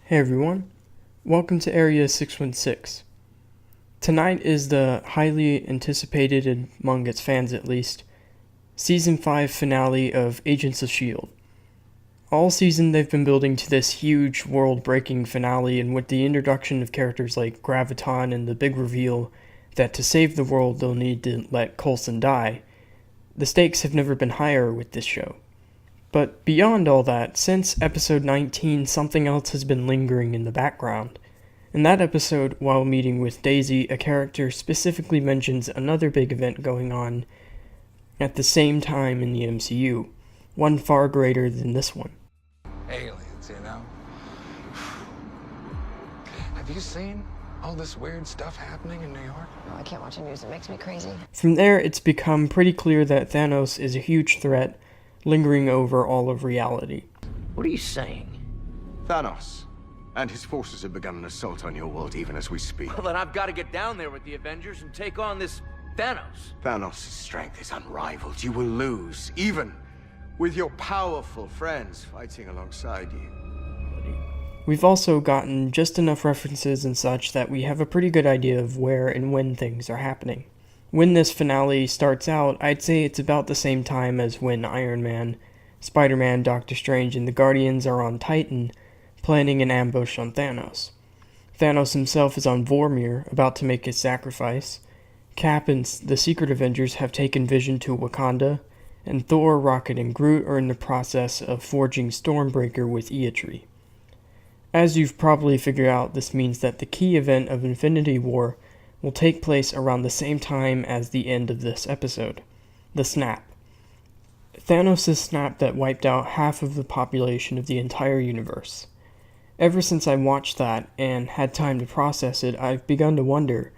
Hey everyone, welcome to Area 616. Tonight is the highly anticipated, among its fans at least, Season 5 finale of Agents of S.H.I.E.L.D. All season they've been building to this huge world-breaking finale, and with the introduction of characters like Graviton and the big reveal that to save the world they'll need to let Coulson die, the stakes have never been higher with this show. But beyond all that, since episode 19, something else has been lingering in the background. In that episode, while meeting with Daisy, a character specifically mentions another big event going on at the same time in the MCU, one far greater than this one. Aliens, you know? Have you seen all this weird stuff happening in New York? No, I can't watch the news. It makes me crazy. From there, it's become pretty clear that Thanos is a huge threat, lingering over all of reality. What are you saying? Thanos and his forces have begun an assault on your world even as we speak. Well, then I've got to get down there with the Avengers and take on this Thanos. Thanos' strength is unrivaled. You will lose, even with your powerful friends fighting alongside you. We've also gotten just enough references and such that we have a pretty good idea of where and when things are happening. When this finale starts out, I'd say it's about the same time as when Iron Man, Spider-Man, Doctor Strange, and the Guardians are on Titan, planning an ambush on Thanos. Thanos himself is on Vormir, about to make his sacrifice. Cap and the Secret Avengers have taken Vision to Wakanda, and Thor, Rocket, and Groot are in the process of forging Stormbreaker with Eotri. As you've probably figured out, this means that the key event of Infinity War will take place around the same time as the end of this episode, the snap. Thanos' snap that wiped out half of the population of the entire universe. Ever since I watched that and had time to process it, I've begun to wonder,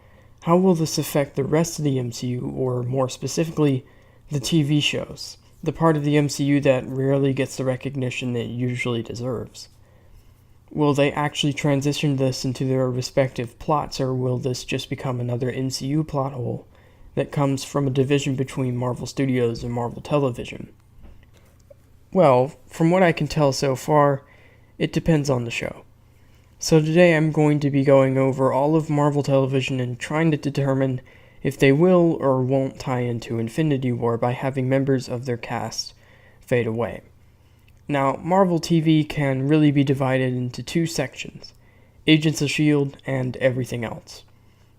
how will this affect the rest of the MCU, or more specifically, the TV shows, the part of the MCU that rarely gets the recognition it usually deserves? Will they actually transition this into their respective plots, or will this just become another MCU plot hole that comes from a division between Marvel Studios and Marvel Television? Well, from what I can tell so far, it depends on the show. So today I'm going to be going over all of Marvel Television and trying to determine if they will or won't tie into Infinity War by having members of their cast fade away. Now, Marvel TV can really be divided into two sections, Agents of S.H.I.E.L.D. and everything else.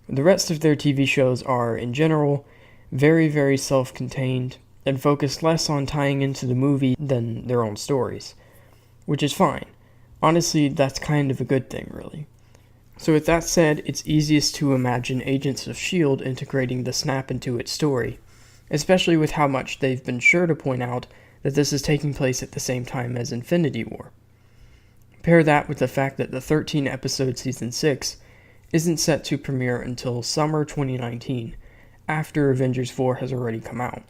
The rest of their TV shows are, in general, very, very self-contained and focus less on tying into the movie than their own stories, which is fine. Honestly, that's kind of a good thing, really. So with that said, it's easiest to imagine Agents of S.H.I.E.L.D. integrating the snap into its story, especially with how much they've been sure to point out that this is taking place at the same time as Infinity War. Pair that with the fact that the 13-episode Season 6 isn't set to premiere until summer 2019, after Avengers 4 has already come out.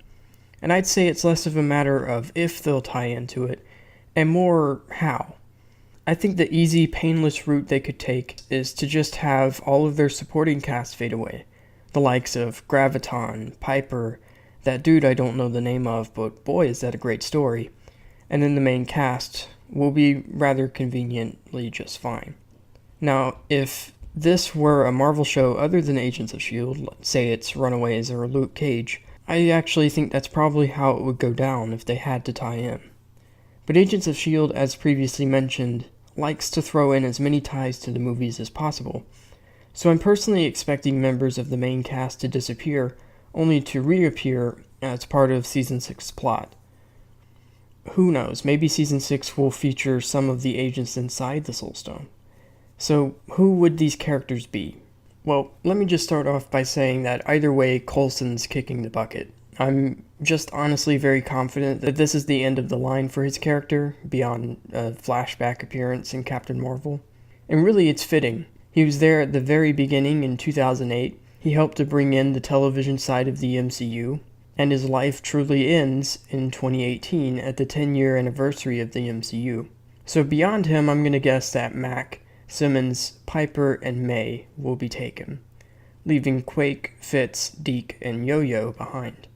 And I'd say it's less of a matter of if they'll tie into it, and more how. I think the easy, painless route they could take is to just have all of their supporting cast fade away. The likes of Graviton, Piper, that dude I don't know the name of, but boy is that a great story, and then the main cast will be rather conveniently just fine. Now, if this were a Marvel show other than Agents of S.H.I.E.L.D., say it's Runaways or Luke Cage, I actually think that's probably how it would go down if they had to tie in. But Agents of S.H.I.E.L.D., as previously mentioned, likes to throw in as many ties to the movies as possible, so I'm personally expecting members of the main cast to disappear, only to reappear as part of Season 6's plot. Who knows, maybe Season 6 will feature some of the agents inside the Soul Stone. So, who would these characters be? Well, let me just start off by saying that either way, Coulson's kicking the bucket. I'm just honestly very confident that this is the end of the line for his character, beyond a flashback appearance in Captain Marvel. And really, it's fitting. He was there at the very beginning in 2008, he helped to bring in the television side of the MCU, and his life truly ends in 2018 at the 10-year anniversary of the MCU. So beyond him, I'm going to guess that Mac, Simmons, Piper, and May will be taken, leaving Quake, Fitz, Deke, and Yo-Yo behind.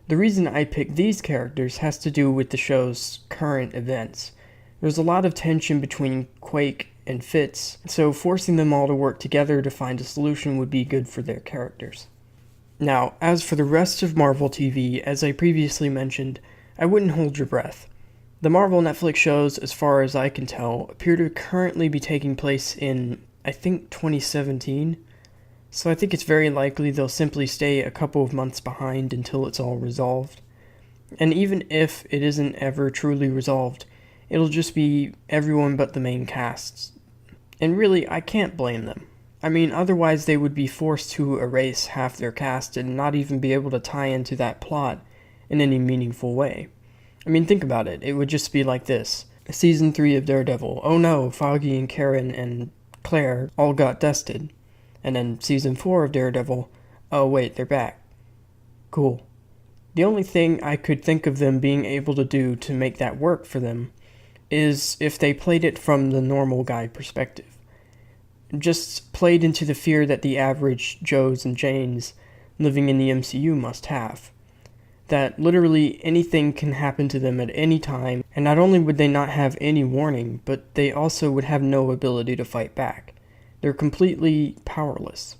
The reason I picked these characters has to do with the show's current events, There's a lot of tension between Quake and Fitz, so forcing them all to work together to find a solution would be good for their characters. Now, as for the rest of Marvel TV, as I previously mentioned, I wouldn't hold your breath. The Marvel Netflix shows, as far as I can tell, appear to currently be taking place in, I think, 2017, so I think it's very likely they'll simply stay a couple of months behind until it's all resolved. And even if it isn't ever truly resolved, it'll just be everyone but the main casts. And really, I can't blame them. I mean, otherwise they would be forced to erase half their cast and not even be able to tie into that plot in any meaningful way. I mean, think about it. It would just be like this. Season 3 of Daredevil. Oh no, Foggy and Karen and Claire all got dusted. And then Season 4 of Daredevil. Oh wait, they're back. Cool. The only thing I could think of them being able to do to make that work for them is if they played it from the normal guy perspective. Just played into the fear that the average Joes and Janes living in the MCU must have. That literally anything can happen to them at any time, and not only would they not have any warning, but they also would have no ability to fight back. They're completely powerless.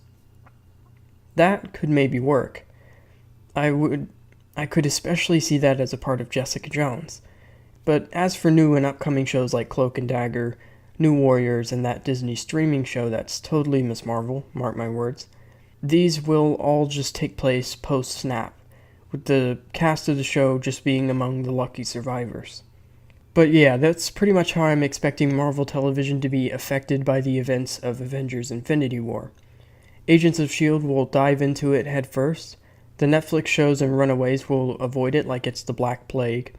That could maybe work. I could especially see that as a part of Jessica Jones. But as for new and upcoming shows like Cloak and Dagger, New Warriors, and that Disney streaming show that's totally Miss Marvel, mark my words, these will all just take place post-snap, with the cast of the show just being among the lucky survivors. But yeah, that's pretty much how I'm expecting Marvel television to be affected by the events of Avengers Infinity War. Agents of S.H.I.E.L.D. will dive into it head first, the Netflix shows and Runaways will avoid it like it's the Black Plague,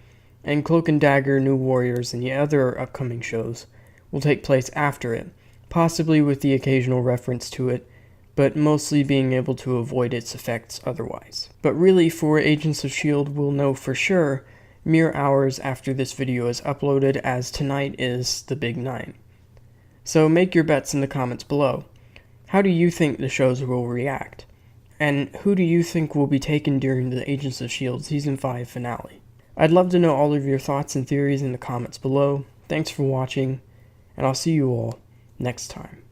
and Cloak and Dagger, New Warriors, and the other upcoming shows will take place after it, possibly with the occasional reference to it, but mostly being able to avoid its effects otherwise. But really, for Agents of S.H.I.E.L.D., we'll know for sure mere hours after this video is uploaded, as tonight is the Big 9. So make your bets in the comments below. How do you think the shows will react? And who do you think will be taken during the Agents of S.H.I.E.L.D. Season 5 finale? I'd love to know all of your thoughts and theories in the comments below. Thanks for watching, and I'll see you all next time.